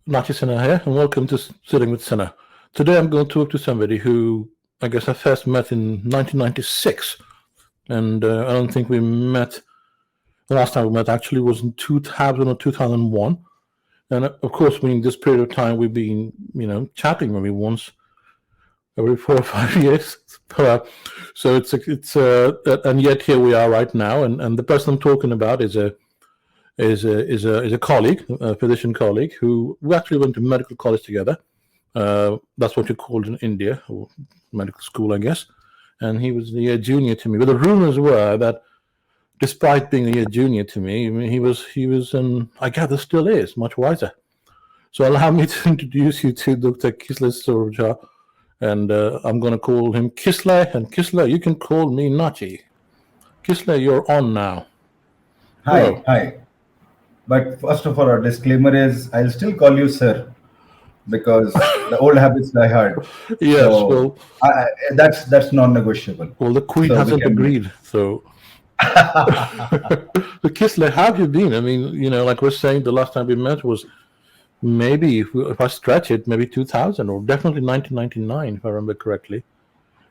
Nachi Sinha here, and welcome to Sitting with Sinha. Today I'm going to talk to somebody who I guess I first met in 1996, and I don't think we met. The last time we met actually was in 2000 or 2001, and of course, in this period of time we've been, chatting maybe once every 4 or 5 years. So and yet here we are right now, and the person I'm talking about is a colleague, a physician colleague, who we actually went to medical college together. That's what you called in India, or medical school, I guess. And he was a year junior to me. But the rumors were that, despite being a year junior to me, he was, I gather, still is much wiser. So allow me to introduce you to Dr. Kisalay Saurav, and I'm going to call him Kisalay. And Kisalay, you can call me Nachi. Kisalay, you're on now. Hi. But first of all, our disclaimer is I'll still call you sir because the old habits die hard. Yes, So well, that's non-negotiable. well, the Queen So we hasn't can- agreed, so. So Kisalay, how have you been? I mean, like we're saying, the last time we met was maybe, if I stretch it, maybe 2000 or definitely 1999, if I remember correctly.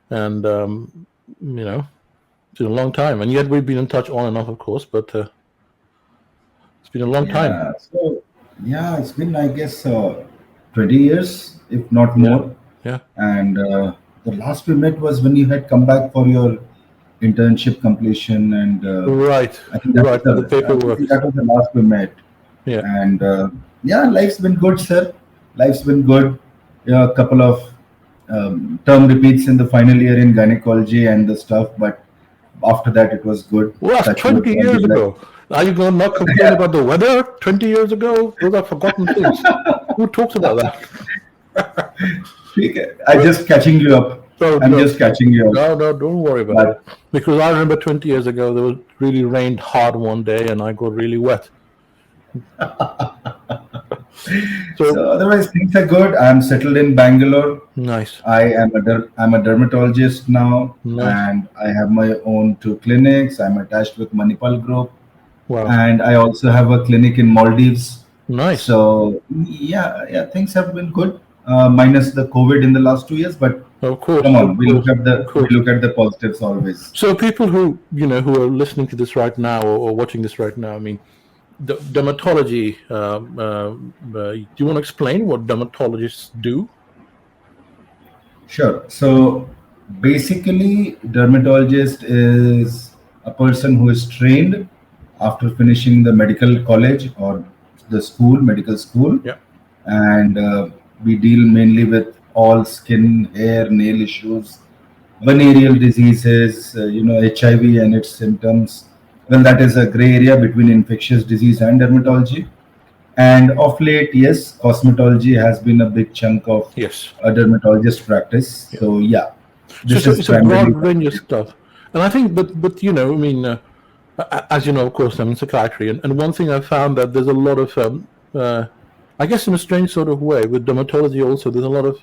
And, it's been a long time. And yet we've been in touch on and off, of course, but it's been a long time. It's been, I guess, 20 years, if not more. Yeah. And the last we met was when you had come back for your internship completion, and Right, I think right, for the paperwork. that was the last we met. Yeah. And life's been good, sir. Life's been good. Yeah, a couple of term repeats in the final year in gynecology and the stuff, but after that it was good. Well, that's 20 years ago. Are you going to not complain about the weather 20 years ago? Those are forgotten things. Who talks about that? I'm just catching you up. Just catching you up. No, don't worry about it. Because I remember 20 years ago, there was really rained hard one day and I got really wet. So otherwise things are good. I'm settled in Bangalore. Nice. I'm a dermatologist now. Nice. And I have my own 2 clinics. I'm attached with Manipal Group. Wow. And I also have a clinic in Maldives. Nice. So yeah, things have been good, minus the COVID in the last 2 years. But of course, come on, we look at the positives always. So people who who are listening to this right now or watching this right now, I mean, the dermatology. Do you want to explain what dermatologists do? Sure. So basically, dermatologist is a person who is trained after finishing the medical college or the medical school. Yeah. And we deal mainly with all skin, hair, nail issues, venereal diseases, HIV and its symptoms. Well, that is a gray area between infectious disease and dermatology. And of late, yes, cosmetology has been a big chunk of a dermatologist practice. Yeah. So yeah, it's a broad range of stuff. And I think, but as you know, of course, I'm in psychiatry, and one thing I found that there's a lot of, I guess in a strange sort of way, with dermatology also, there's a lot of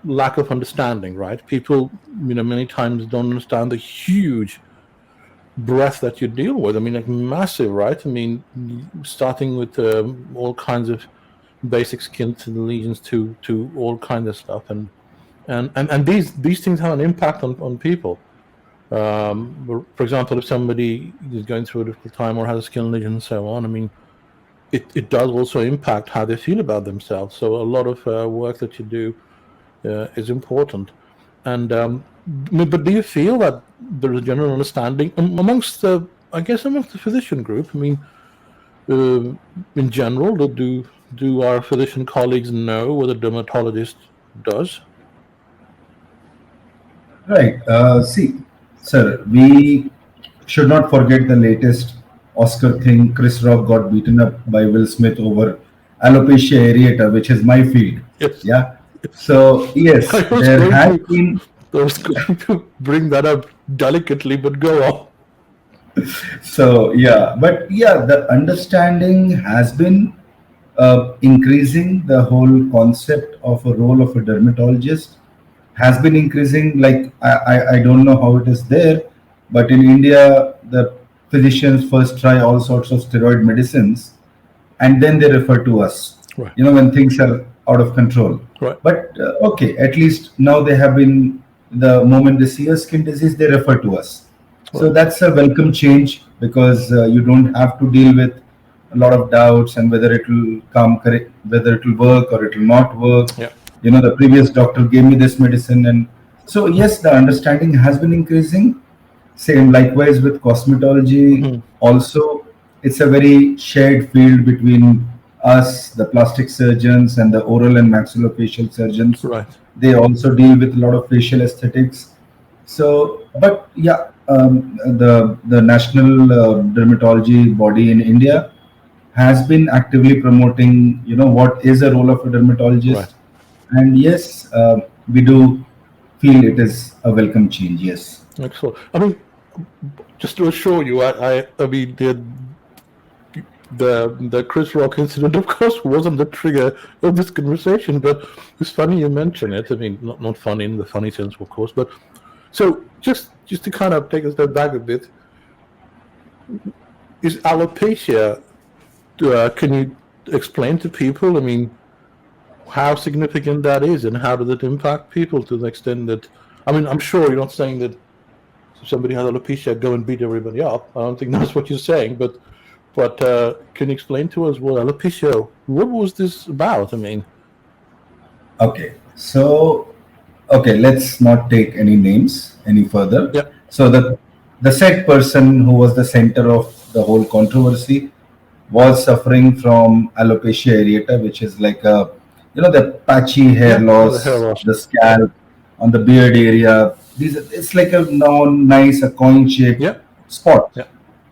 lack of understanding, right? People, many times don't understand the huge breadth that you deal with. I mean, like massive, right? I mean, starting with all kinds of basic skin lesions to all kinds of stuff, and these things have an impact on people. For example, if somebody is going through a difficult time or has a skin lesion and so on, I mean, it does also impact how they feel about themselves. So a lot of work that you do is important. And but do you feel that there is a general understanding amongst the physician group? I mean, in general, do our physician colleagues know what a dermatologist does? Right. See, sir, we should not forget the latest Oscar thing. Chris Rock got beaten up by Will Smith over alopecia areata, which is my field. Yes. Yeah. So yes, there has been. I was going to bring that up delicately, but go on. So the understanding has been increasing. The whole concept of a role of a dermatologist has been increasing. Like I don't know how it is there, but in India, the physicians first try all sorts of steroid medicines, and then they refer to us. Right. when things are out of control. Right. But okay, at least now they have been, the moment they see a skin disease, they refer to us. So Right. that's a welcome change, because you don't have to deal with a lot of doubts and whether it will come correct, whether it will work or it will not work. Yeah. The previous doctor gave me this medicine, and so yes, the understanding has been increasing. Same likewise with cosmetology. Hmm. Also, it's a very shared field between us, the plastic surgeons, and the oral and maxillofacial surgeons. Right. They also deal with a lot of facial aesthetics. So, but yeah, the national dermatology body in India has been actively promoting, what is the role of a Right. dermatologist, and yes, we do feel it is a welcome change. Yes. Excellent. I mean, just to assure you, I mean, the Chris Rock incident, of course, wasn't the trigger of this conversation, but it's funny you mention it. I mean, not funny in the funny sense, of course, but so just to kind of take a step back a bit, is alopecia? Can you explain to people? I mean, how significant that is, and how does it impact people to the extent that? I mean, I'm sure you're not saying that if somebody has alopecia, go and beat everybody up. I don't think that's what you're saying, but can you explain to us what alopecia? What was this about? I mean, Okay. So, okay, let's not take any names any further. yeah, So the said person who was the center of the whole controversy was suffering from alopecia areata, which is like the patchy hair yeah, the hair loss, loss. the scalp, on the beard area. It's like a nice, a coin shaped Yeah, spot, yeah,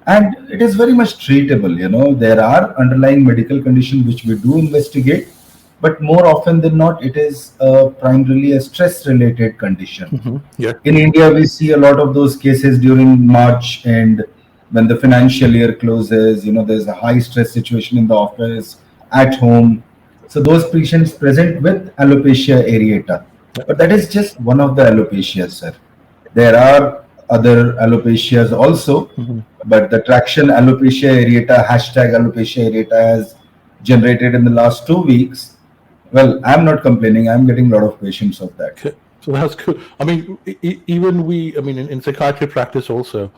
and it is very much treatable. There are underlying medical conditions which we do investigate, but more often than not, it is primarily a stress related condition. yeah, In India, we see a lot of those cases during March, and when the financial year closes, there's a high stress situation in the office, at home. So those patients present with alopecia areata. yeah. But that is just one of the alopecias, sir. There are other alopecias also, Hmm. but the traction alopecia areata, hashtag alopecia areata, has generated in the last 2 weeks. Well, I'm not complaining. I'm getting a lot of patients of that. Okay. So that's good. I mean, even we, I mean, in psychiatry practice also,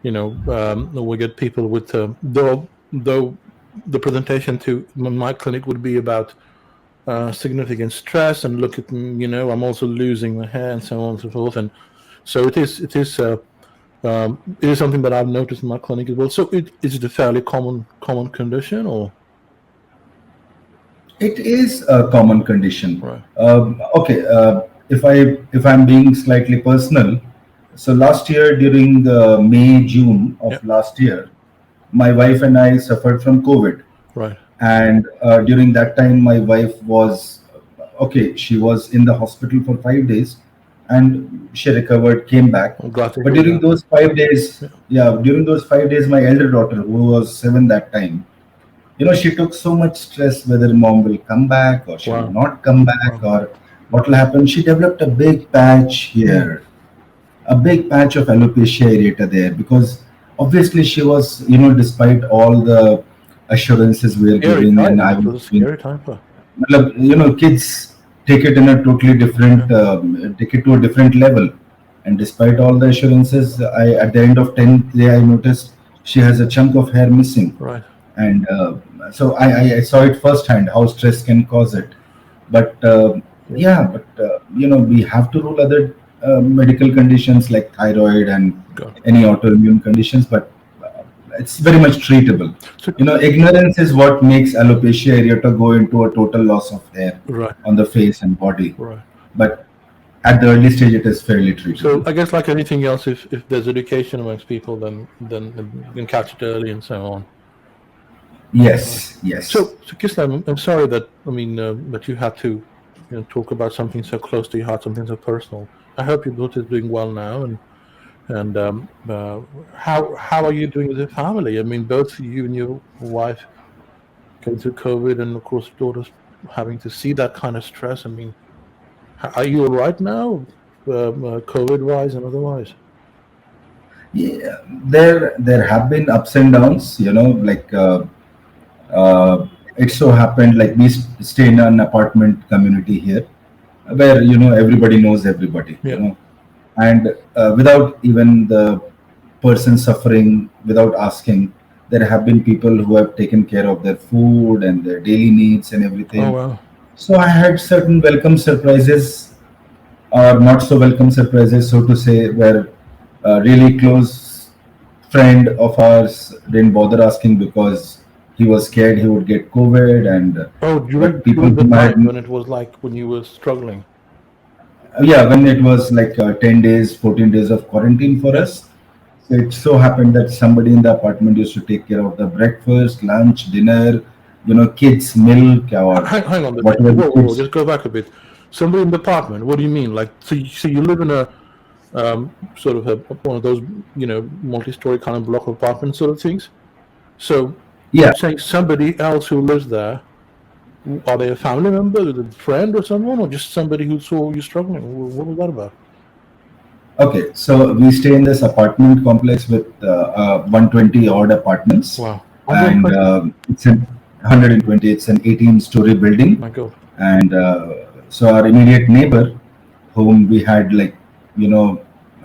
we get people with though the presentation to my clinic would be about significant stress and look at I'm also losing my hair and so on and so forth, and so it is something that I've noticed in my clinic as well. So is it a fairly common condition or It is a common condition. right? Okay, if I'm being slightly personal, so last year during May June Yeah, of last year, my wife and I suffered from COVID, right. and during that time, my wife was okay. She was in the hospital for 5 days, and she recovered, came back. I'm glad to But hear during that. those 5 days, Yeah, yeah, during those 5 days, my elder daughter, who was 7 that time, she took so much stress whether mom will come back or she will wow, not come back, wow. or what will happen. She developed a big patch Mm. here, a big patch of alopecia areata there, because obviously she was, despite all the assurances we are Scary giving, and time. I It was was a giving, scary time for. kids take it in a totally different, take it to a different level. And despite all the assurances, at the end of 10th day, I noticed she has a chunk of hair missing, Right. and so I saw it firsthand how stress can cause it. But Yeah. yeah, but we have to rule other medical conditions like thyroid and God. any autoimmune conditions, but it's very much treatable. So Ignorance is what makes alopecia areata go into a total loss of hair right, on the face and body. right. But at the early stage, it is fairly So treatable. I guess like anything else, if there's education amongst people, then you can catch it early and so on. Right. Yes, yes. So Kisalay, I'm sorry that that you had to talk about something so close to your heart, something so personal. I hope your daughter's doing well now, and how are you doing as a family? I mean, both you and your wife going through COVID, and of course, daughter's having to see that kind of stress. I mean, are you all right now, COVID wise and otherwise? Yeah, there have been ups and downs, like it so happened like we stay in an apartment community here, where everybody knows everybody, Yeah. and without even the person suffering, without asking, there have been people who have taken care of their food and their daily needs and Oh everything. wow. So I had certain welcome surprises or not so welcome surprises, so to say, where a really close friend of ours didn't bother asking because he was scared he would get COVID, and Oh, but during people the who had, time when it was like when you were struggling. yeah, when it was like 10 days, 14 days of quarantine for Yeah. us. So it so happened that somebody in the apartment used to take care of the breakfast, lunch, dinner, kids' milk or Hang on, but whatever the whoa, kids. just go back a bit. Somebody in the apartment. What do you mean? Like, so you live in a sort of one of those, multi-story kind of block of apartment sort of things. So Yeah. you're saying somebody else who lives there, are they a family member, a friend or someone, or just somebody who saw you struggling? What was that about? Okay. So we stay in this apartment complex with 120 odd apartments, Wow. and 120. it's an 120. It's an 18-story building, My God. and so our immediate neighbor, whom we had like you know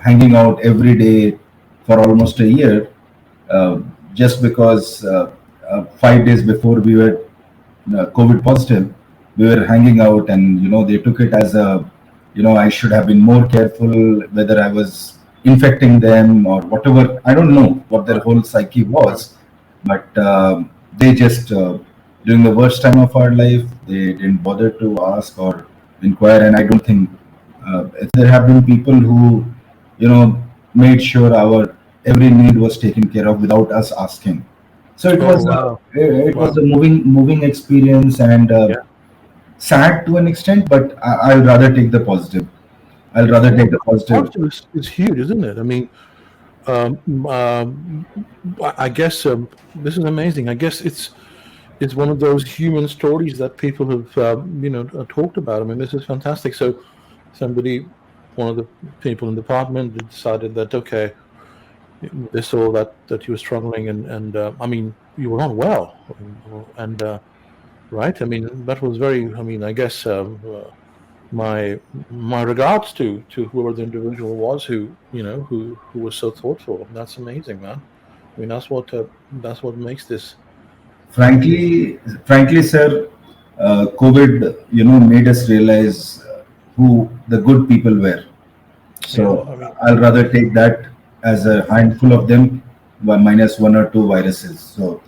hanging out every day for almost a year, uh, just because 5 days before we were COVID positive, we were hanging out, and they took it as a, I should have been more careful whether I was infecting them or whatever. I don't know what their Right. whole psyche Right. was, but they just during the worst time of our life, they didn't bother to ask or inquire, and I don't think there have been people who, you know, made sure our every need was taken care of without us asking. So Oh wow. it was Wow. a moving experience, and Yeah. sad to an extent, but I'll rather take the positive. I'll rather take Well, the positive. positive is huge, isn't it? I mean, um, um, I guess this is amazing. I guess it's one of those human stories that people have talked about. I mean, this is fantastic. So somebody, one of the people in the department, decided that okay, they saw that you were struggling, and I mean, you were not well, and right. I mean, that was very. I mean, I guess my my regards to whoever the individual was who was so thoughtful. That's amazing, man. I mean, that's what makes this. This Frankly, sir, COVID, made us realize who the good people were. Yeah, So I mean, I'll rather take that as a handful of them, minus one or two viruses. So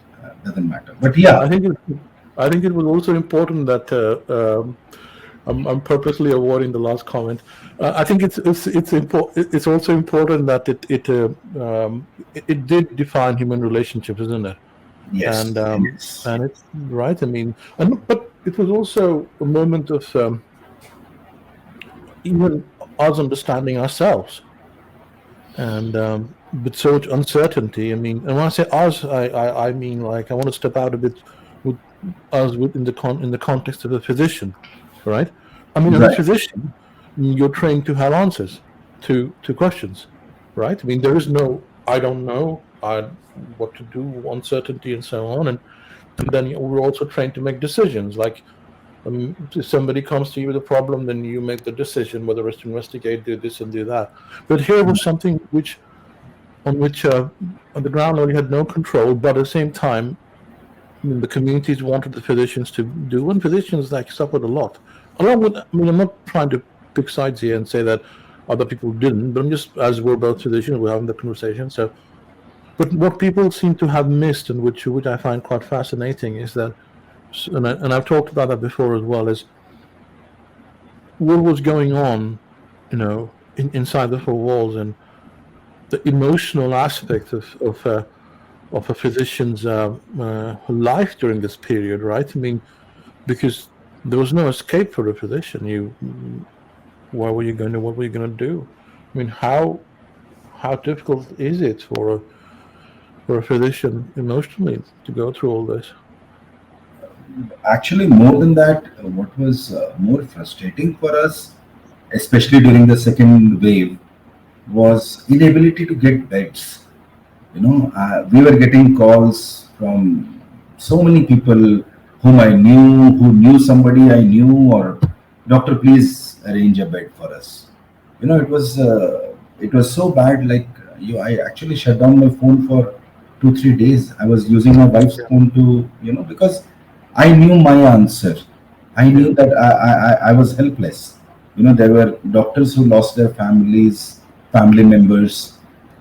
doesn't matter. But I yeah, think I think it was also important that I'm purposely avoiding the last comment. I think it's also important that it did define human relationships, isn't it? yes, yes. And it's right. I mean, and but it was also a moment of even us understanding ourselves, and with so much uncertainty. I mean, and when I say us, I mean like I want to step out a bit with us in the context of a physician, right? I mean, as a Right. physician, you're trained to have answers to questions, right? I mean, there is no I don't know, what to do, uncertainty, and so on, and then we're also trained to make decisions. Like if somebody comes to you with a problem, then you make the decision whether it's to investigate, do this and do that. But here was something on which on the ground level you had no control, but at the same time, I mean, the communities wanted the physicians to do, and physicians like suffered a lot. Along with, I mean, I'm not trying to pick sides here and say that other people didn't, but I'm just as we're both physicians, we're having the conversation. So, but what people seem to have missed, and which I find quite fascinating, is that, and I've talked about that before as well, is what was going on, inside the four walls, and the emotional aspect of a physician's life during this period, right? I mean, because there was no escape for a physician. What were you going to do? I mean, how difficult is it for a physician emotionally to go through all this? Actually, more than that, what was more frustrating for us, especially during the second wave, was inability to get beds. We were getting calls from so many people whom I knew, who knew somebody I knew, or doctor, please arrange a bed for us. It was so bad. Like I actually shut down my phone for 2 3 days. I was using my wife's Yeah. phone to because I knew my answer. I Yeah. knew that I was helpless. There were doctors who lost their families, family members.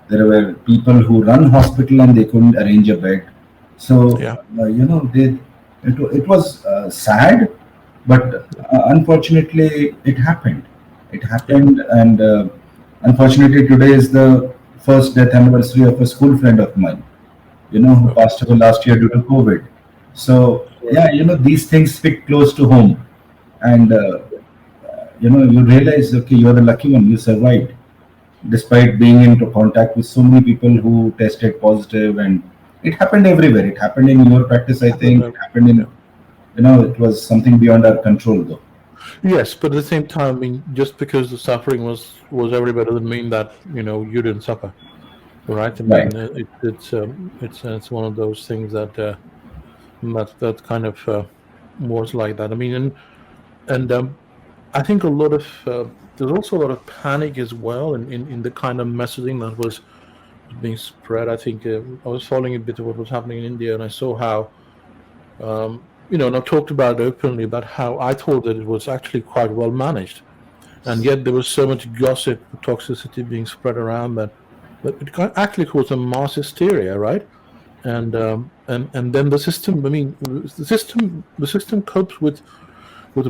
There were people who run hospital and they couldn't arrange a bed. So Yeah. it was sad, but unfortunately it happened. It Yeah. happened, and unfortunately today is the first death anniversary of a school friend of mine. Who Okay. passed away last year due to COVID. So Sorry. yeah, these things hit close to home, and you realize, okay, you're the lucky one. You survived despite being into contact with so many people who tested positive, and it happened everywhere. It happened in your practice, I think. It happened Yeah. in, it was something beyond our control, though. Yes, but at the same time, I mean, just because the suffering was everybody doesn't mean that you didn't suffer, right? I Right. mean, it's one of those things that that kind of was like that. I mean, and I think a lot of there's also a lot of panic as well in the kind of messaging that was being spread. I think I was following a bit of what was happening in India, and I saw how and I've talked about it openly about how I thought that it was actually quite well managed, and yet there was so much gossip, toxicity being spread around that it actually caused a mass hysteria, right? And then the system. I mean, the system copes with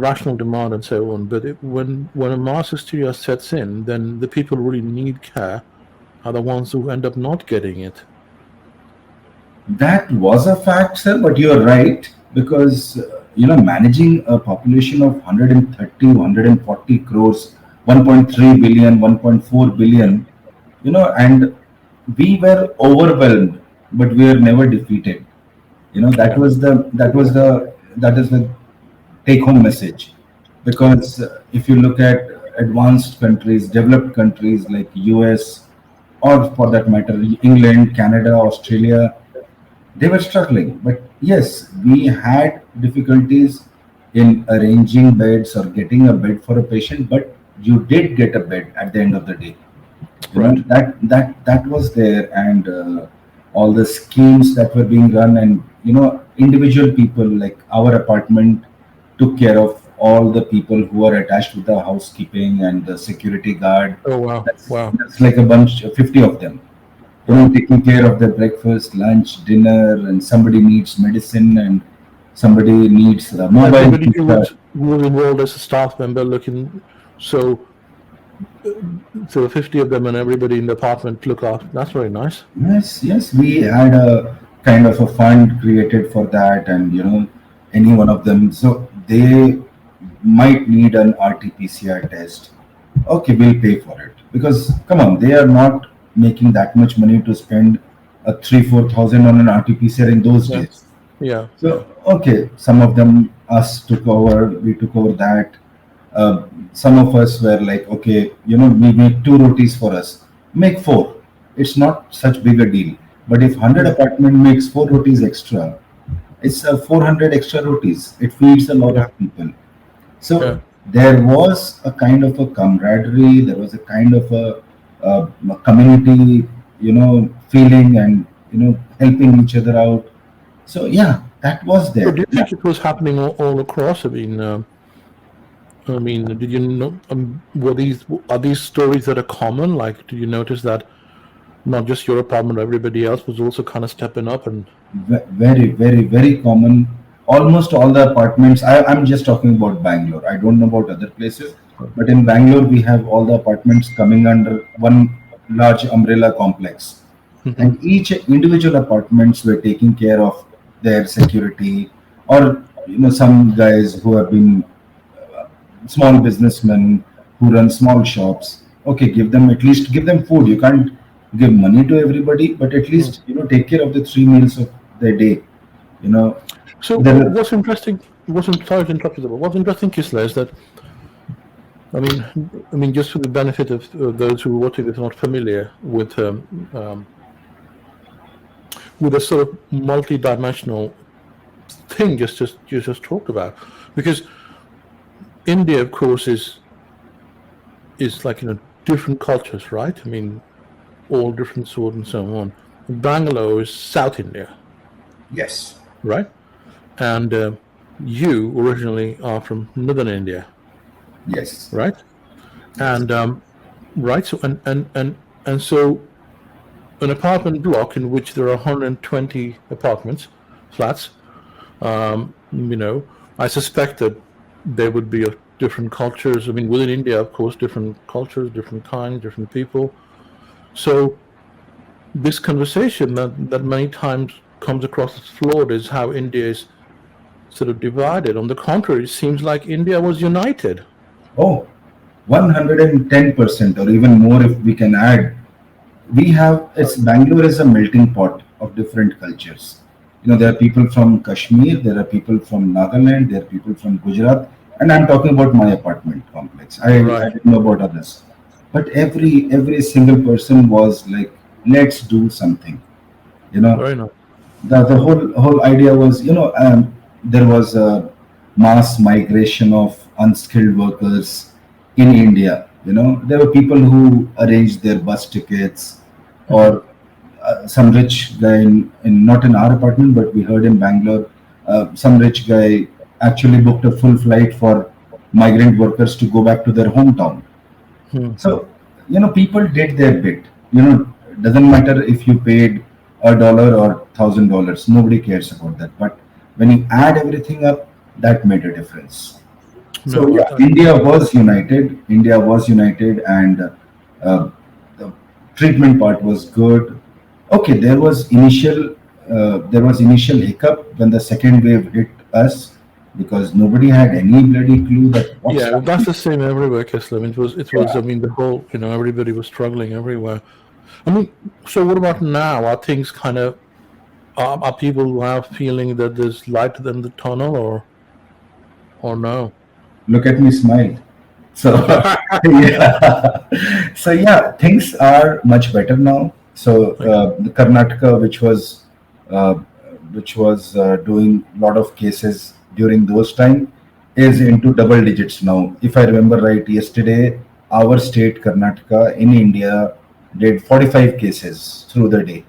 rational demand and so on. But when a mass hysteria sets in, then the people who really need care are the ones who end up not getting it. That was a fact, sir, but you're right because managing a population of 130, 140 crores, 1.3 billion, 1.4 billion, and we were overwhelmed, but we were never defeated. That Yeah, was that is the take home message, because if you look at advanced countries, developed countries like US, or for that matter England, Canada, Australia, they were struggling. But yes, we had difficulties in arranging beds or getting a bed for a patient, but you did get a bed at the end of the day. right. That was there, and all the schemes that were being run, and individual people like our apartment took care of all the people who are attached with the housekeeping and the security guard. Oh wow, wow, That's like a bunch, 50 of them, wow. taking care of their breakfast, lunch, dinner, and somebody needs medicine, and somebody needs a mobile Everybody pizza. who was involved as a staff member looking so so 50 of them and everybody in the apartment look after. That's very nice. Yes, yes, we had a kind of a fund created for that, and any one of them. So they might need an RT-PCR test. Okay, we'll pay for it because come on, they are not making that much money to spend a 3 4 thousand on an RT-PCR in those Yeah, days. yeah, yeah. So okay, some of them us took over. We took over that. Some of us were like, okay, we make two rotis for us. Make four. It's not such big a deal. But if 100 Mm, apartment makes four rotis extra, it's 400 extra rotis. It feeds a lot yeah, of people. yeah. So there was a kind of a camaraderie. There was a kind of a community, feeling, and helping each other out. So yeah, that was So do there. you Yeah. think it was happening all across? I mean, did you know? Are these stories that are common? Like, did you notice that not just your apartment, everybody else was also kind of stepping up and Very, very, very common. Almost all the apartments. I'm just talking about Bangalore. I don't know about other places, but in Bangalore we have all the apartments coming under one large umbrella complex, Mhm. and each individual apartments were taking care of their security, or some guys who have been small businessmen who run small shops. Okay, give them food. You can't give money to everybody, but at Mm. least take care of the 3 meals of the day. You know, So there. what's interesting? Wasn't sorry to interrupt you, but what's interesting, Kisla, is that just for the benefit of those who are watching this not familiar with a sort of multi-dimensional thing just you just talked about, because India, of course, is like different cultures, right? I mean, all different sort and so on. Bangalore is South India, Yes. right? And you originally are from Northern India, Yes. right? Yes. And right, so and so an apartment block in which there are 120 apartments, flats. I suspect that there would be different cultures. I mean, within India, of course, different cultures, different kinds, different people. So this conversation that many times comes across as flawed is how India is sort of divided. On the contrary, it seems like India was united. Oh, 110% or even more if we can add. We have, it's Bangalore is a melting pot of different cultures. There are people from Kashmir, there are people from Nagaland, there are people from Gujarat, and I'm talking about my apartment complex. I Right. didn't know about others. But every single person was like, let's do something. You know, Very nice. the whole idea was, there was a mass migration of unskilled workers in India. There were people who arranged their bus tickets, Mhm. or some rich guy in not in our apartment, but we heard in Bangalore, some rich guy actually booked a full flight for migrant workers to go back to their hometown. Hmm. So, people did their bit. Doesn't matter if you paid $1 or $1,000. Nobody cares about that. But when you add everything up, that made a difference. So No, yeah, India was united. India was united, and the treatment part was good. Okay, there was initial hiccup when the second wave hit us, because nobody had any bloody clue that what's yeah, well, that's happening. the same everywhere, Kessler. I mean, it was. I Yeah. mean, the whole. Everybody was struggling everywhere. I mean, so what about now? Are things kind of are people now feeling that there's light in the tunnel, or no? Look at me smile. So yeah, so yeah, things are much better now. So Like, the Karnataka, uh, which was doing a lot of cases during those time, is mhm. into double digits now. If I remember right, yesterday our state Karnataka in India did 45 cases through the day.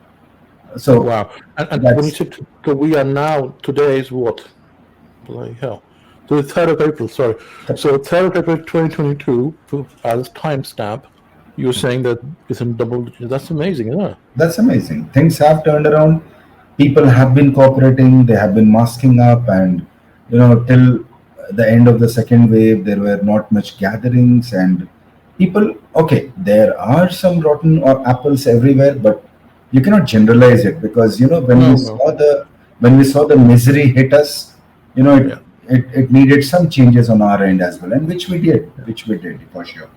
So Wow. And when you that's said so we are now today is what? Bloody hell. So the 3rd of April, sorry. So 3rd of April 2022, as timestamp, you're saying that it's in double digits. That's amazing, isn't it? That's amazing. Things have turned around. People have been cooperating. They have been masking up, and till the end of the second wave, there were not much gatherings, and people. Okay, there are some rotten apples everywhere, but you cannot generalize it, because when we No, no. saw the misery hit us, Yeah. it needed some changes on our end as well, and which we did for sure.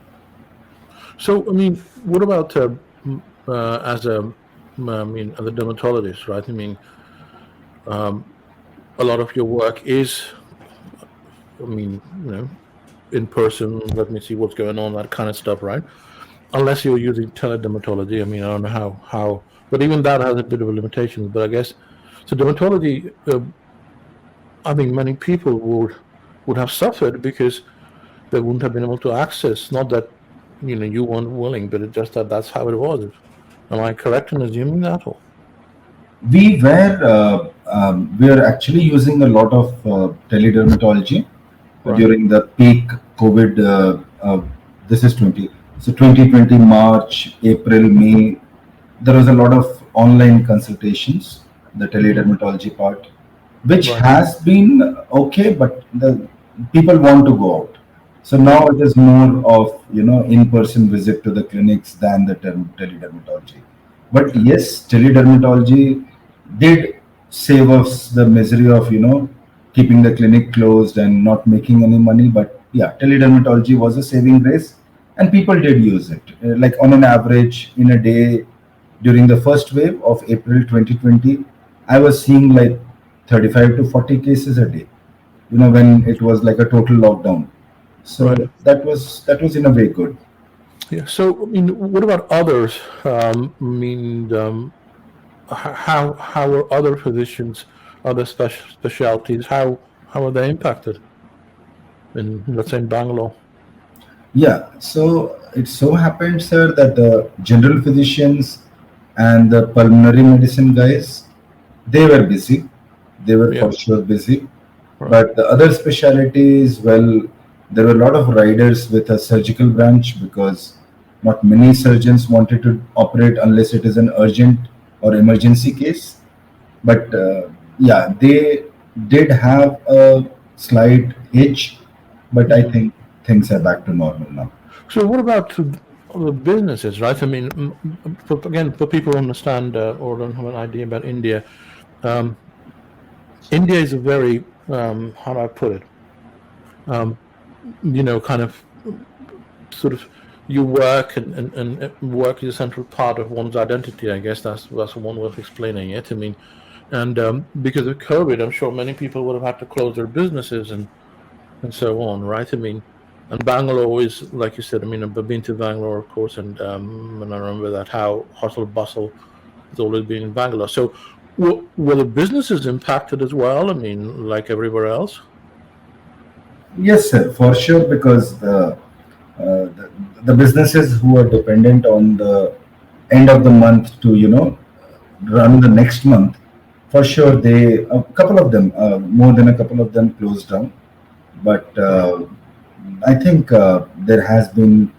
So, I mean, what about as I mean, as a dermatologist, right? I mean, um, a lot of your work is, I mean, in person. Let me see what's going on, that kind of stuff, right? Unless you're using teledermatology. I mean, I don't know how, but even that has a bit of a limitations. But I guess so. Dermatology. I mean, many people would have suffered because they wouldn't have been able to access. Not that you weren't willing, but it's just that that's how it was. Am I correct in assuming that? Or We are actually using a lot of teledermatology right? during the peak COVID. This is 2020 March, April, May. There was a lot of online consultations, the Hmm. teledermatology part, which Right. has been okay, but the people want to go out. So now Right. it is more of in-person visit to the clinics than the teledermatology. But Okay. yes, teledermatology did save us the misery of keeping the clinic closed and not making any money. But yeah, teledermatology was a saving grace, and people did use it. Like on an average in a day, during the first wave of April 2020, I was seeing like 35 to 40 cases a day. When it was like a total lockdown. Right. So that was in a way good. Yeah. So, I mean, what about others? I mean, how are other physicians? other specialties, how are they impacted in, let's say, in Bangalore? Yeah, so it so happened, sir, that the general physicians and the pulmonary medicine guys, they were busy. They were Yeah, for sure busy. right, But the other specialties, well, there were a lot of riders with a surgical branch because not many surgeons wanted to operate unless it is an urgent or emergency case. But yeah, they did have a slight hitch, but I hmm. think things are back to normal now. So what about the businesses, right? I mean, again, for people who understand or don't have an idea about India, um, India is a very, how do I put it? Um, kind of sort of you work and work is a central part of one's identity. I guess that's one way of explaining it. I mean, and because of COVID, I'm sure many people would have had to close their businesses and so on, right? I mean, and Bangalore is, like you said, I mean, I've been to Bangalore, of course, and I remember that how hustle bustle has always been in Bangalore. So were the businesses impacted as well? I mean, like everywhere else? Yes, sir, for sure, because the businesses who are dependent on the end of the month to run the next month, for sure they a couple of them, more than a couple of them closed down. But Right, I think there has been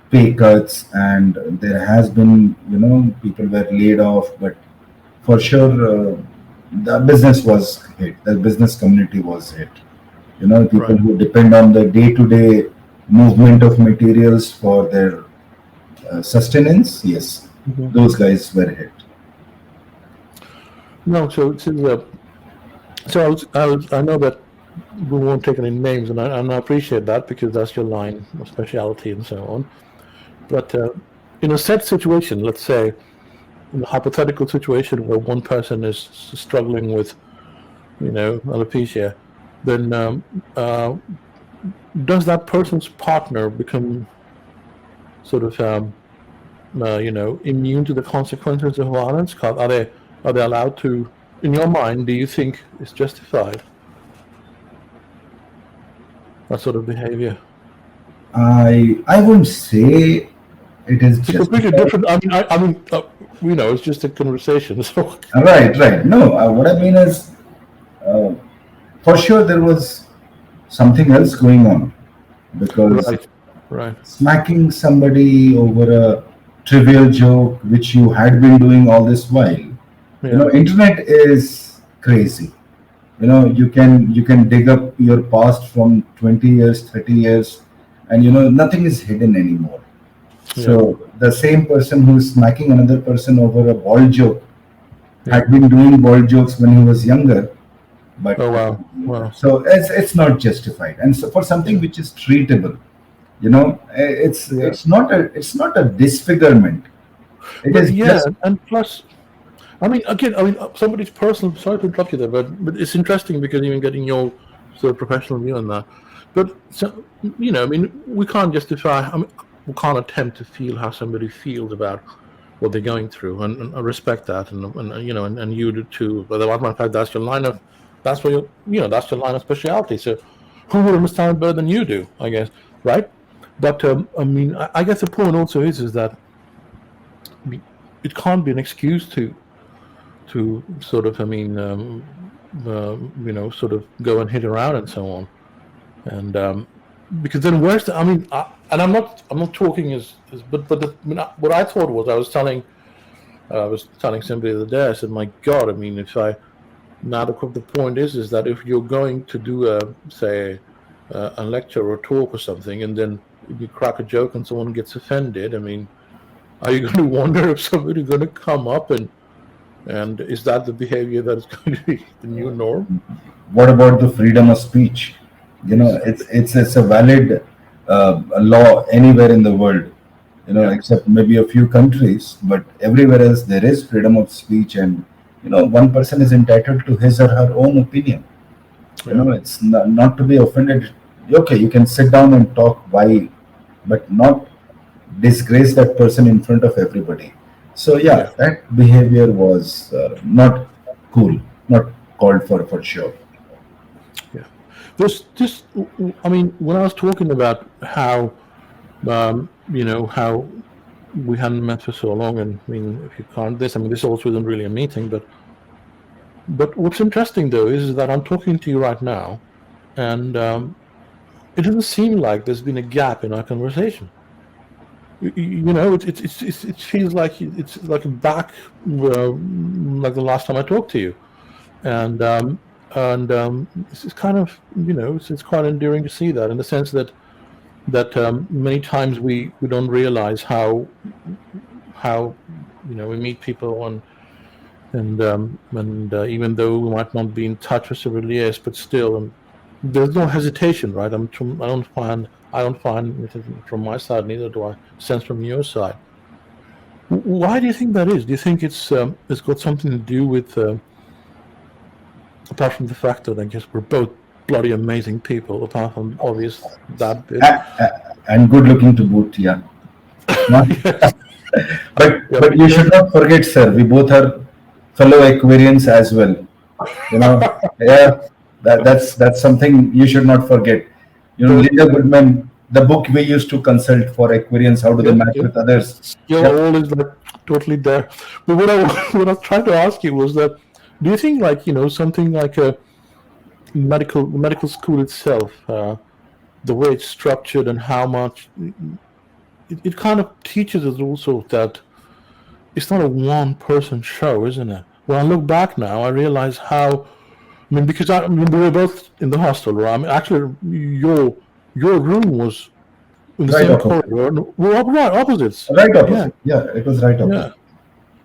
pay cuts and there has been people were laid off, but for sure the business was hit. The business community was hit. People right. who depend on the day-to-day movement of materials for their sustenance, yes, Mhm. those guys were hit. No, so it's so I know that we won't take any names, and I appreciate that because that's your line of specialty and so on. But in a set situation, let's say in a hypothetical situation where one person is struggling with, alopecia, then does that person's partner become sort of, immune to the consequences of violence? Are they allowed to? In your mind, do you think it's justified that sort of behavior? I wouldn't say it is It's a completely justified. different. It's just a conversation. So, Right, right. No, what I mean is, uh, for sure there was something else going on because right, right, smacking somebody over a trivial joke which you had been doing all this while, yeah, internet is crazy. You can dig up your past from 20 years, 30 years, and nothing is hidden anymore. yeah, So the same person who is smacking another person over a bald joke yeah. had been doing bald jokes when he was younger, but Oh wow, wow, so it's not justified. And so for something yeah, which is treatable, it's yeah. it's not a disfigurement. It But is yeah, just and plus, I mean, again, I mean, somebody's personal. Sorry to interrupt you there, but it's interesting because even getting your sort of professional view on that. But so, I mean, we can't justify. I mean, we can't attempt to feel how somebody feels about what they're going through, and I respect that, and you do too. But as a matter of fact, that's your line of, that's what that's your line of specialty. So, who would understand it better than you do? I guess, right? But I mean, I guess the point also is that it can't be an excuse to sort of, I mean, sort of go and hit around and so on, and because then where's the? I mean, and I'm not talking but what I thought was I was telling somebody the other day. I said, my God, I mean, if I now the point is that if you're going to do a lecture or a talk or something, and then you crack a joke and someone gets offended, I mean, are you going to wonder if somebody's going to come up and is that the behavior that is going to be the new norm? what about the freedom of speech? It's Exactly. it's a valid law anywhere in the world, Yeah. except maybe a few countries, but everywhere else there is freedom of speech, and one person is entitled to his or her own opinion. Yeah. It's not to be offended. Okay, you can sit down and talk why, but not disgrace that person in front of everybody. So Yeah. yeah, that behavior was not cool, not called for sure. Yeah. This, I mean, when I was talking about how, how we hadn't met for so long, and I mean, if you count this, I mean, this also isn't really a meeting, but what's interesting though is that I'm talking to you right now, and it doesn't seem like there's been a gap in our conversation. It feels like it's like back, like the last time I talked to you, and it's kind of it's quite endearing to see that, in the sense that many times we don't realize how we meet people, and even though we might not be in touch for several years, but still, there's no hesitation, right? I don't find it from my side, neither do I sense from your side. Why do you think that is? Do you think it's got something to do with, apart from the fact that I guess we're both bloody amazing people, apart from obvious that bit? And good looking to boot, yeah. Yes. But you should not forget, sir, we both are fellow Aquarians as well. Yeah, that's something you should not forget. Linda Goodman, the book we used to consult for Aquarians, how do they match with others? You're always like totally there. But what I was trying to ask you was that, do you think something like a medical school itself, the way it's structured and how much it kind of teaches us also that it's not a one-person show, isn't it? When I look back now, I realize how. I mean, because we were both in the hostel, right? I mean, actually, your room was in the Right same opposite. corridor. We're right opposites. Right opposite. Yeah, it was right opposite. Yeah.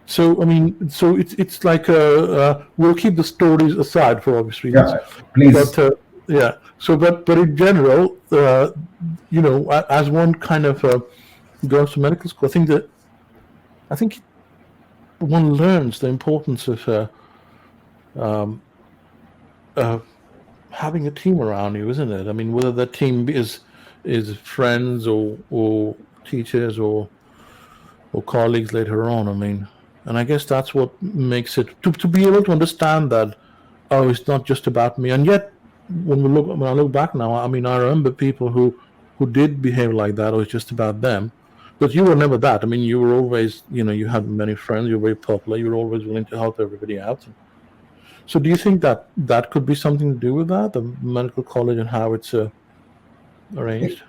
So I mean, so it's like we'll keep the stories aside for obvious reasons. Yeah, please. But yeah. So but in general, as one kind of goes to medical school, I think one learns the importance of having a team around you, isn't it? I mean, whether that team is friends or teachers or colleagues later on. I mean, and I guess that's what makes it to be able to understand that, oh, it's not just about me. And yet, when I look back now, I mean, I remember people who did behave like that. Or it's just about them. But you were never that. I mean, you were always, you had many friends. You were very popular. You were always willing to help everybody out. So, do you think that could be something to do with that, the medical college and how it's arranged?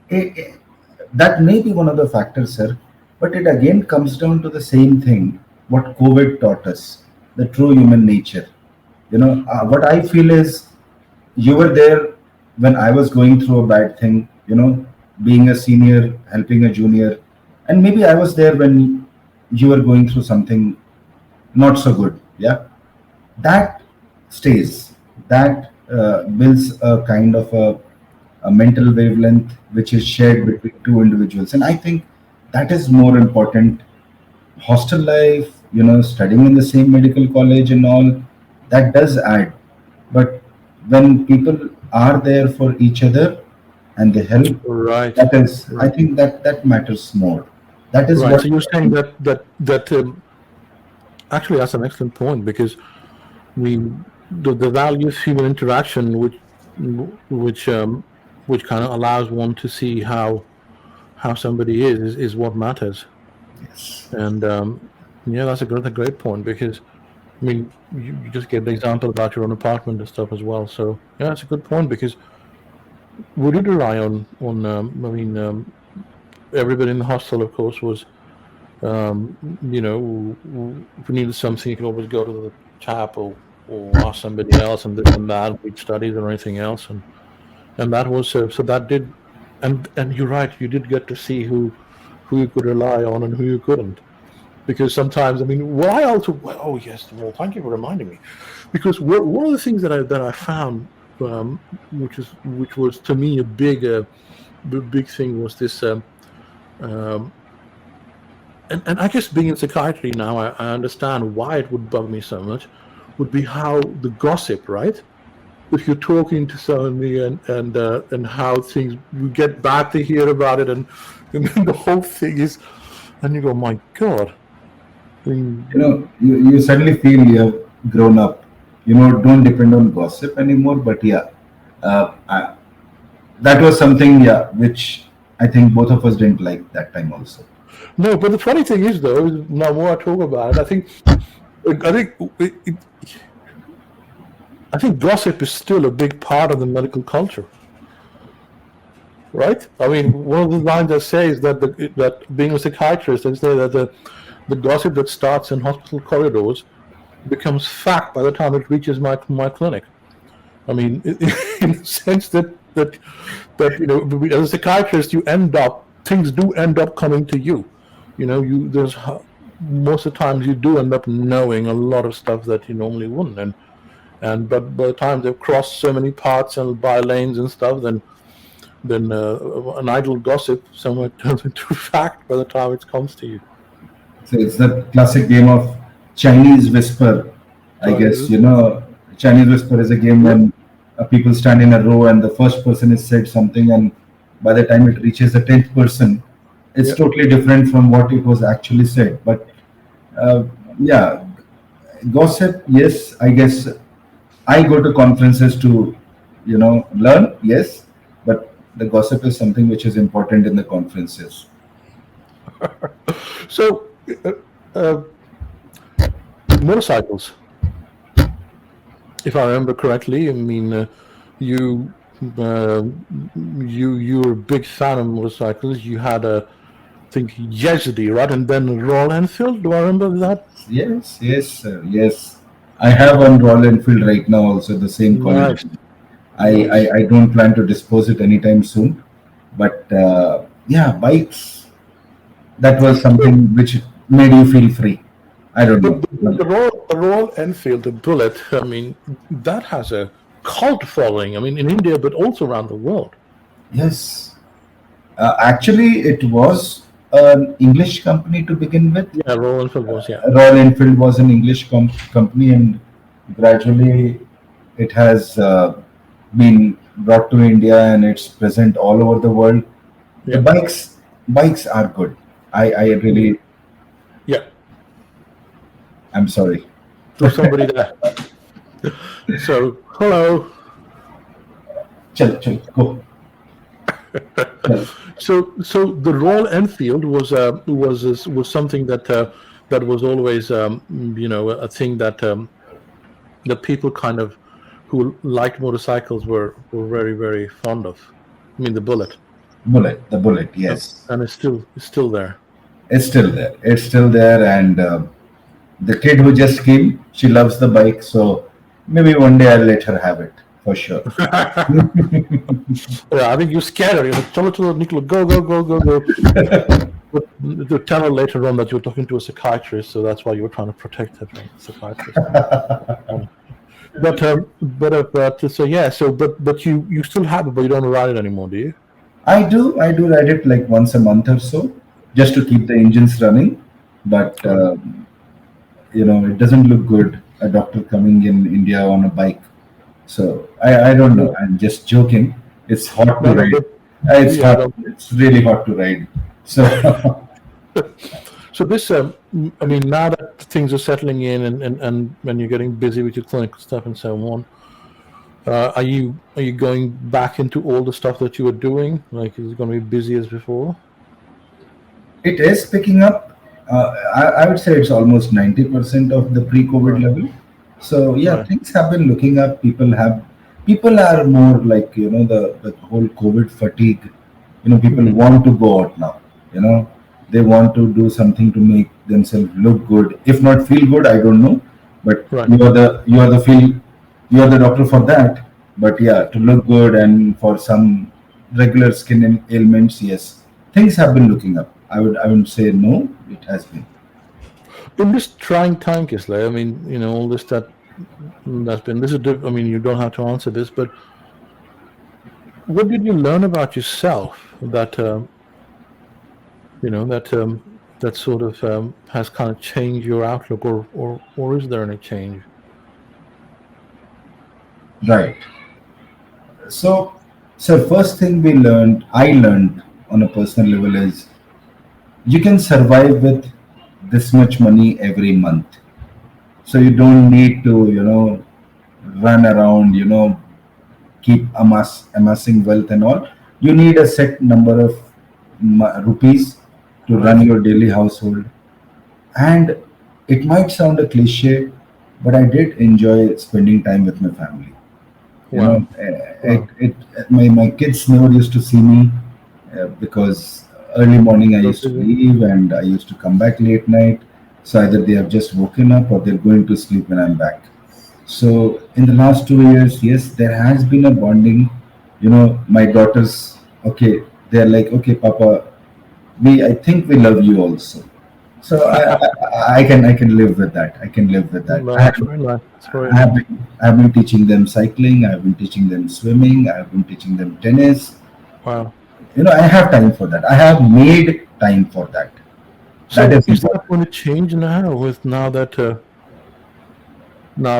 That may be one of the factors, sir. But it again comes down to the same thing, what COVID taught us, the true human nature. What I feel is you were there when I was going through a bad thing, being a senior, helping a junior. And maybe I was there when you were going through something not so good. Yeah. That stays. That builds a kind of a mental wavelength which is shared between two individuals. And I think that is more important. Hostel life, studying in the same medical college and all, that does add. But when people are there for each other and they help, Right. that is, Right. I think that matters more. That is Right. what. So you're saying that actually that's an excellent point, because the value of human interaction, which kind of allows one to see how somebody is what matters. Yes. And yeah, that's a great point, because I mean, you just gave the example about your own apartment and stuff as well. So yeah, that's a good point, because we did rely on I mean, everybody in the hostel, of course, was if we needed something, you could always go to the tap or ask somebody else, and this and that, read studies or anything else, and that was so that did, and you're right, you did get to see who you could rely on and who you couldn't, because sometimes, I mean, what I also, oh yes, well, thank you for reminding me, because one of the things that I found, which was to me a big thing, was this. And I guess being in psychiatry now, I understand why it would bug me so much, would be how the gossip, right? If you're talking to somebody and how things, you get back to hear about it, and then the whole thing is, and you go, my God. I mean, You suddenly feel you have grown up. don't depend on gossip anymore. But yeah, that was something, yeah, which I think both of us didn't like that time also. No, but the funny thing is, though, is now more I talk about it, I think gossip is still a big part of the medical culture, right? I mean, one of the lines I say is that that being a psychiatrist, I say that the gossip that starts in hospital corridors becomes fact by the time it reaches my clinic. I mean, in the sense that as a psychiatrist, things do end up coming to you. There's most of the times you do end up knowing a lot of stuff that you normally wouldn't, but by the time they've crossed so many paths and by lanes and stuff, then an idle gossip somewhere turns into fact by the time it comes to you. So it's the classic game of Chinese whisper, I guess. Chinese whisper is a game when people stand in a row and the first person has said something, and by the time it reaches the 10th person, it's totally different from what it was actually said. But yeah, gossip, yes, I guess I go to conferences to, learn, yes, but the gossip is something which is important in the conferences. So, motorcycles, if I remember correctly, I mean, you were a big fan of motorcycles. You had I think Yazdi, right, and then Royal Enfield. Do I remember that? Yes, yes. I have one Royal Enfield right now, also the same quality. Nice. I don't plan to dispose it anytime soon. But yeah, bikes, that was something which made you feel free. I don't know. The Royal Enfield, the Bullet, I mean, that has a cult following. I mean, in India, but also around the world. Yes. Actually, it was an English company to begin with. Yeah, Royal Enfield was, yeah. Royal Enfield was an English company, and gradually it has been brought to India, and it's present all over the world. Yeah. The bikes are good. I really. Yeah. I'm sorry. There's somebody there. So, hello. Chal, go. So the Royal Enfield was something that was always a thing that people kind of who liked motorcycles were very, very fond of. I mean, the Bullet, Yes, and it's still there. it's still there. It's still there, and the kid who just came, she loves the bike, so maybe one day I'll let her have it for sure. Yeah, I think you scared her. Chalo, Nicola, go. But tell her later on that you're talking to a psychiatrist, so that's why you were trying to protect her from the psychiatrist. So yeah, but you still have it, but you don't ride it anymore, do you? I do ride it like once a month or so, just to keep the engines running. But it doesn't look good. A doctor coming in India on a bike. So I don't know. I'm just joking. It's hot to ride. It's hot. It's really hot to ride. So. So this, I mean, now that things are settling in and when you're getting busy with your clinical stuff and so on, are you going back into all the stuff that you were doing? Like, is it going to be busy as before? It is picking up. I would say it's almost 90% of the pre-COVID level. So yeah, things have been looking up. People are more like the whole COVID fatigue. People want to go out now. They want to do something to make themselves look good. If not feel good, I don't know. But you are the doctor for that. But yeah, to look good and for some regular skin ailments, yes, things have been looking up. I would say no, it has been. In this trying time, Kisalay, I mean, all this that's been. I mean, you don't have to answer this, but what did you learn about yourself that that sort of has kind of changed your outlook, or is there any change? Right. So first thing I learned on a personal level is you can survive with this much money every month. So you don't need to, run around, keep amassing wealth and all. You need a set number of rupees to run Right. your daily household. And it might sound a cliche, but I did enjoy spending time with my family. You know, Wow. Wow. my kids never used to see me because early morning I So used to busy. leave and I used to come back late night. So either they have just woken up or they're going to sleep when I'm back. So in the last 2 years, yes, there has been a bonding. My daughters, okay, they're like, okay, Papa, I think we love you also. So I can live with that. I can live with that. No, that's very nice. That's very nice. I've been teaching them cycling. I've been teaching them swimming. I've been teaching them tennis. Wow. I have time for that. I have made time for that. That So is is that important. going to change now with now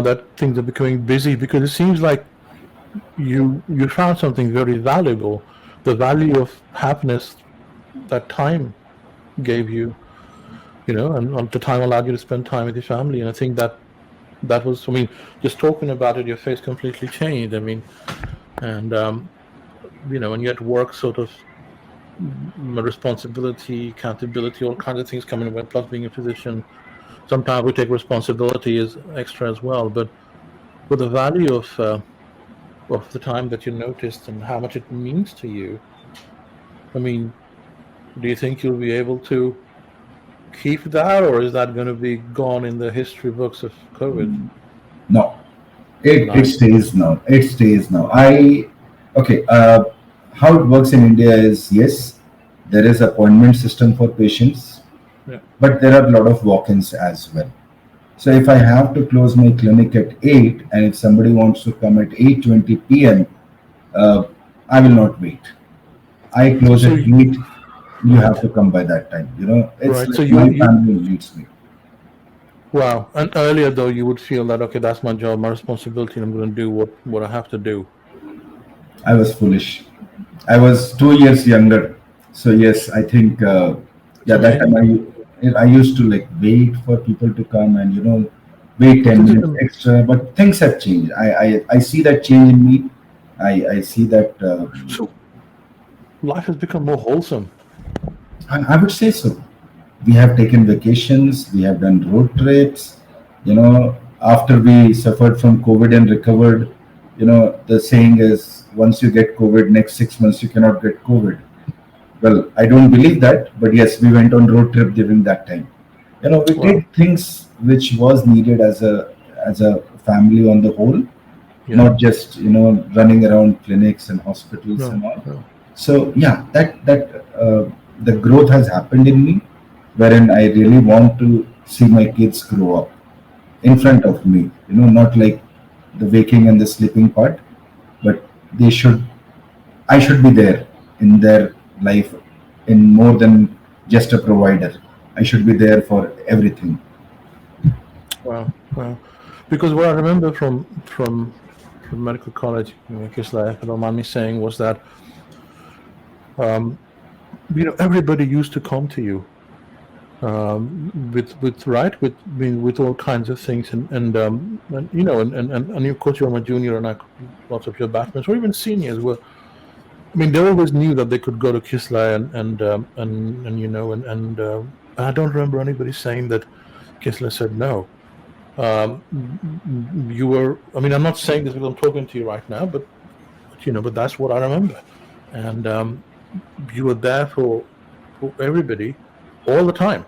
that things are becoming busy? Because it seems like you found something very valuable, the value of happiness that time gave you, and the time allowed you to spend time with your family. And I think that was, I mean, just talking about it, your face completely changed. I mean, and and yet work sort of responsibility, accountability, all kinds of things coming away. Plus, being a physician, sometimes we take responsibility as extra as well. But with the value of the time that you noticed and how much it means to you, I mean, do you think you'll be able to keep that, or is that going to be gone in the history books of COVID? No, it Nice. stays now. It stays now. Okay. How it works in India is, yes, there is appointment system for patients, Yeah. but there are a lot of walk-ins as well. So if I have to close my clinic at 8 and if somebody wants to come at 8:20 p.m., uh, I will not wait. I close So at 8. You have right, to come by that time. It's right. So like my you family needs me. wow. And earlier though, you would feel that okay, that's my job, my responsibility, and I'm going to do what I have to do. I was foolish. I was 2 years younger. So yes, I think It's that time amazing. I used to like wait for people to come and wait But 10 things minutes have extra. But things have changed. I see that change in me. I see that. so life has become more wholesome. I would say so. We have taken vacations. We have done road trips. After we suffered from COVID and recovered, the saying is once you get COVID, next 6 months you cannot get COVID. Well, I don't believe that, but yes, we went on road trip during that time. We Wow. did things which was needed as a family on the whole, Yeah. not just running around clinics and hospitals No. and all. No. So yeah, that the growth has happened in me, wherein I really want to see my kids grow up in front of me. Not like the waking and the sleeping part, but they should I should be there in their life in more than just a provider. I should be there for everything. Wow. Wow. Because what I remember from medical college, Kisalay, if you don't mind me saying, was that um, everybody used to come to you with right with I mean, with all kinds of things and of course you're my junior and lots of your batchmates or even seniors were I mean they always knew that they could go to Kislay and I don't remember anybody saying that Kislay said no. You were I mean I'm not saying this because I'm talking to you right now but that's what I remember and you were there for everybody all the time.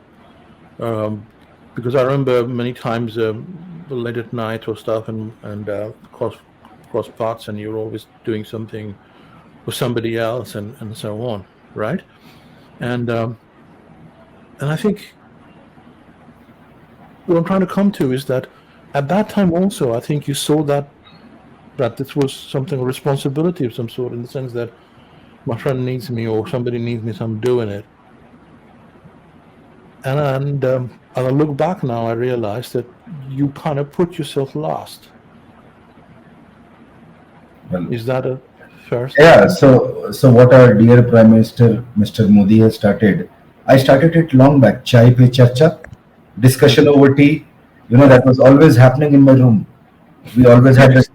um, because I remember many times late at night or stuff, and cross paths, and you're always doing something with somebody else, and so on, right? And and I think what I'm trying to come to is that at that time also, I think you saw that this was something a responsibility of some sort, in the sense that my friend needs me or somebody needs me, so I'm doing it. And I look back now, I realize that you kind of put yourself last. Well, Is that a fair yeah. statement? So what our dear Prime Minister, Mr. Modi, has started. I started it long back. Chai pe charcha, Yeah, discussion over tea. yeah, That was always happening in my room. We always had the Yes.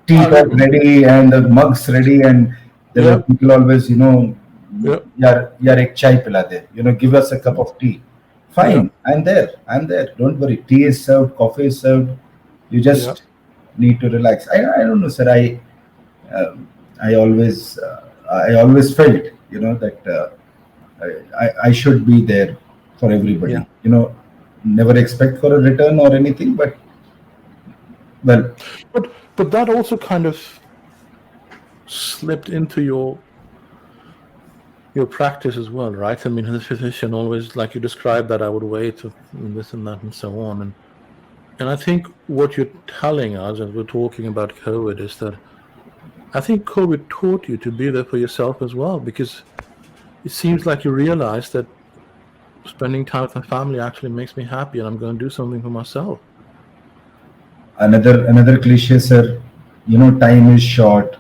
teapot ready and the mugs ready, and there were Yeah. people always, Yeah. yaar ek chai pila de, give us a cup of tea. Yeah. Fine, I'm there. Don't worry. Tea is served, coffee is served. You Yeah. just need to relax. I don't know, sir. Um, I always felt, that I should be there for Yeah. everybody. Never expect for a return or anything, but well, But that also kind of slipped into your practice as well, right? I mean, as a physician, always like you described that I would wait and this and that and so on, and I think what you're telling us as we're talking about COVID is that I think COVID taught you to be there for yourself as well, because it seems like you realize that spending time with my family actually makes me happy, and I'm going to do something for myself. another cliche, sir. Time is short,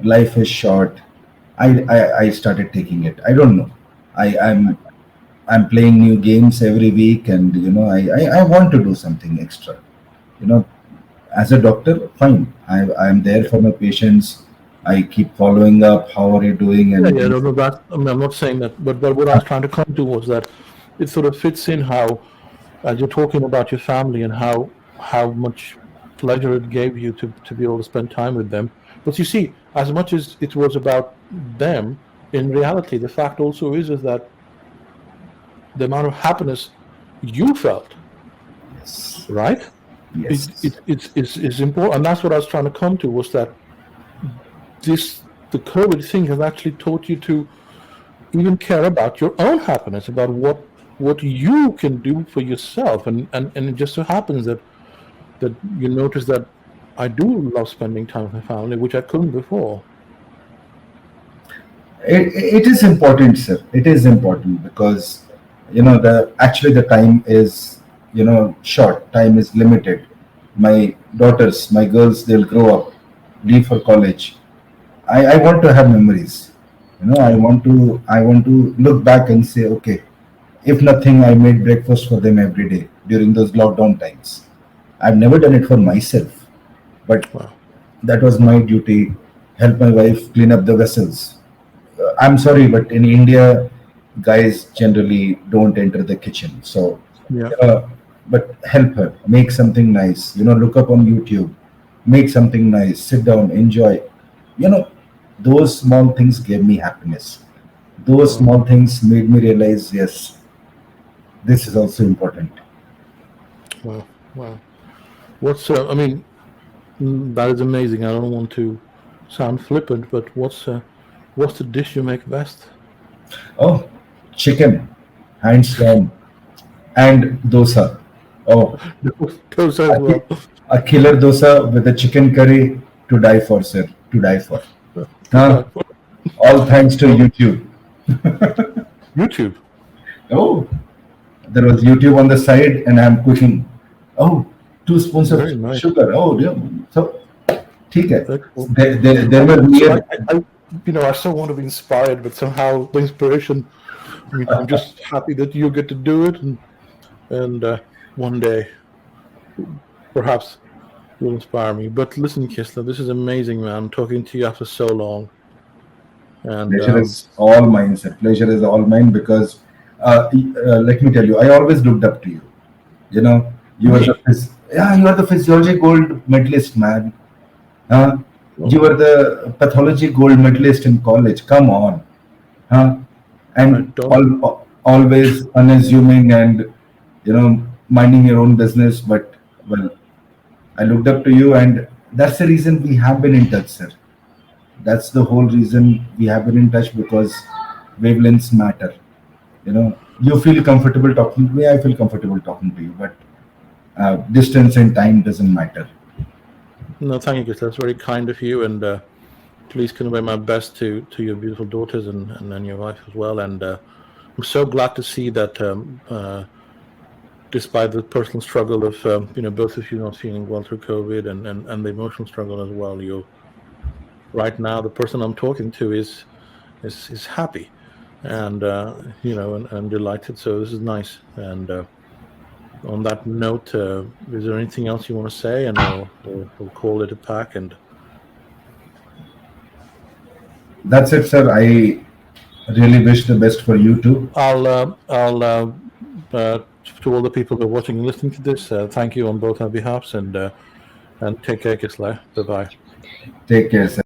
life is short. I started taking it. I don't know. I'm playing new games every week, and I want to do something extra. You know, as a doctor, fine. I'm there Yeah. for my patients. I keep following up. How are you doing? Yeah, And yeah, no, no, that, I mean, I'm not saying that, but what I was trying to come to was that it sort of fits in how, as you're talking about your family and how much pleasure it gave you to be able to spend time with them. But you see, as much as it was about them, in reality, the fact also is that the amount of happiness you felt, yes, right? yes. It's important, and that's what I was trying to come to was that the COVID thing has actually taught you to even care about your own happiness, about what you can do for yourself, and it just so happens that you notice that I do love spending time with my family, which I couldn't before. It is important, sir. It is important because the actually the time is short. Time is limited. My daughters, my girls, they'll grow up, leave for college. I want to have memories. Yeah, I want to look back and say, okay, if nothing, I made breakfast for them every day during those lockdown times. I've never done it for myself, but wow, that was my duty. Help my wife clean up the vessels. I'm sorry, but in India, guys generally don't enter the kitchen. So, yeah, but help her make something nice. Look up on YouTube, make something nice, sit down, enjoy. You know, those small things gave me happiness. Those wow, small things made me realize, yes, this is also important. wow, wow. What's I mean, that is amazing. I don't want to sound flippant, but what's the dish you make best? Oh, chicken, hands down, and dosa. Oh, Those as a, ki- well. a killer dosa with a chicken curry to die for, sir. To die for. To die Huh? for. All thanks to Well, YouTube. YouTube. Oh, there was YouTube on the side, and I'm cooking. Oh, 2 spoons of Very nice. sugar. Oh, dear. So, ठीक है. Excellent. There I were mean, so mere. I still want to be inspired, but somehow the inspiration. I mean, I'm just happy that you get to do it, and one day perhaps you'll inspire me. But listen, Kisla, this is amazing, man. I'm talking to you after so long, and Pleasure is all mine, sir. Pleasure is all mine because, let me tell you, I always looked up to you. You know, me. you are the physiology gold medalist, man. Huh? You Well, were the pathology gold medalist in college. Come on, huh? I And don't. always unassuming and minding your own business. But well, I looked up to you, and that's the reason we have been in touch, sir. That's the whole reason we have been in touch because wavelengths matter. You feel comfortable talking to me. I feel comfortable talking to you, but distance and time doesn't matter. No, thank you, Kisla. That's very kind of you, and please convey my best to your beautiful daughters and then your wife as well. And I'm so glad to see that despite the personal struggle of both of you not feeling well through COVID and the emotional struggle as well, you right now the person I'm talking to is happy and and delighted. So this is nice, and on that note, is there anything else you want to say, and we'll call it a pack? And That's it, sir. I really wish the best for you too. To all the people who are watching and listening to this, thank you on both our behalfs, and take care, Kisalay. Bye bye. Take care, sir.